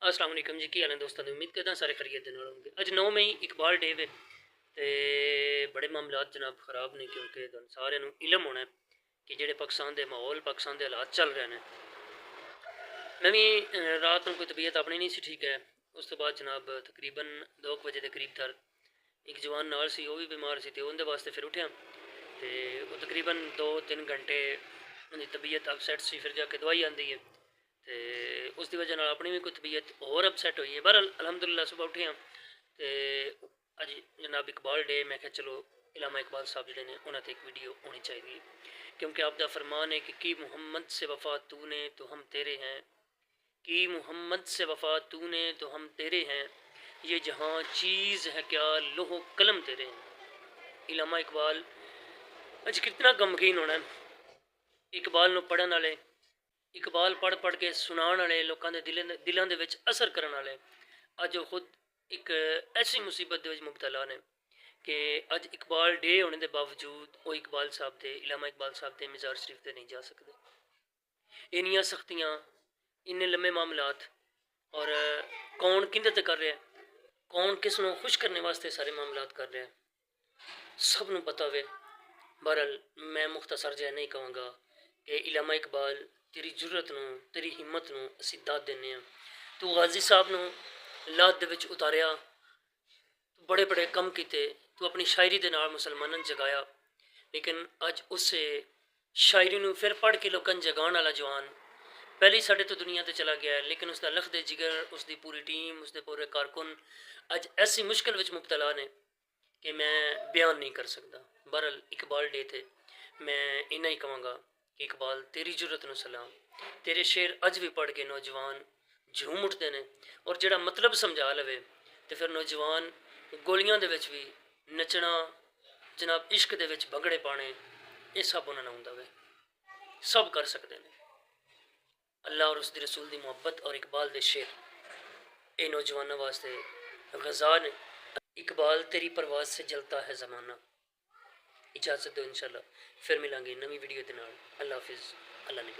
अस्सलाम वालेकुम जी, की हाल है दोस्तों। उम्मीद करता सारे खैरियत दे नाल होंगे। अज 9 मई इकबाल डे वे ते बड़े मामलात जनाब खराब ने, क्योंकि सारे इलम होना है कि जेडे पाकिस्तान के माहौल पाकिस्तान के हालात चल रहे हैं। मैं भी रात को कोई तबीयत अपनी नहीं सी ठीक है। उस तो बाद जनाब तकरीबन 2 बजे के करीब तर एक जवान नाल सी, वो भी बीमार सी, तो उनके वास्ते फिर उठ्या तो वो तकरीबन 2-3 घंटे उनकी तबीयत अपसैट सी, फिर जाके दवाई आती है तो उसकी वजह अपनी भी कोई तबीयत होर अपसैट हुई है। बहरहाल अलहमदुलिल्लाह सुबह उठे हाँ तो अज जनाब इकबाल डे, मैं क्या चलो इलामा इकबाल साहब जोड़े ने उन्होंने एक वीडियो होनी चाहिए, क्योंकि आपका फरमान है कि मोहम्मद से वफा तूने तो हम तेरे हैं, कि मोहम्मद से वफा तूने तो हम तेरे हैं, ये जहाँ चीज़ है क्या लोहो कलम तेरे हैं। इलामा इकबाल अज कितना गमगीन होना है। इकबाल ਨੂੰ पढ़न वाले, इकबाल पढ़ पढ़ के सुनाने वाले, लोगों के दिलों के असर करने वाले अज वो खुद एक ऐसी मुसीबत के मुबतला ने कि अज इकबाल डे होने के बावजूद वो इकबाल साहब के, इलामा इकबाल साहब के मज़ार शरीफ से नहीं जा सकते। इनिया सख्तियाँ, इन्ने लम्बे मामलात, और कौन किंदे ते कर रहा है, कौन किस नूं खुश करने वास्ते सारे मामलात कर रहा है, सब नूं पता वे। बहरहाल मैं मुख्तसर जहा नहीं कहूँगा कि इलामा इकबाल तेरी जुर्रत नूं, तेरी हिम्मत नूं असीं दाद देने। तू गाजी साहब नूं लाद दे विच उतारिया, तू बड़े बड़े कम किए, तू अपनी शायरी दे नाल मुसलमानों जगाया, लेकिन अज उस शायरी नूं फिर पढ़ के लोगों जगाने वाला जवान पहले ही साढ़े तो दुनिया से चला गया है, लेकिन उसका लखदे जिगर, उसकी पूरी टीम, उसके पूरे कारकुन अज ऐसी मुश्किल में मुबतला ने कि मैं बयान नहीं कर सकता। बहरहाल इकबाल डे थे मैं इन्ना ही कहूँगा कि इकबाल तेरी जुर्रत न सलाम, तेरे शेर अज भी पढ़ के नौजवान झूम उठते हैं, और जोड़ा मतलब समझा लवे तो फिर नौजवान गोलियां दे विच भी नचना, जनाब इश्क दे विच भंगड़े पाने, ये सब उन्होंने आउंदा वे, सब कर सकते हैं। अल्लाह और उसके रसूल की मुहब्बत और इकबाल के शेर ये नौजवानों वास्ते गजा ने। इकबाल तेरी परवाज से जलता है ज़माना। इजाज़त दो, इंशाल्लाह फिर मिलेंगे नवी वीडियो के नाल। अल्लाह हाफिज़, अल्लाह ने।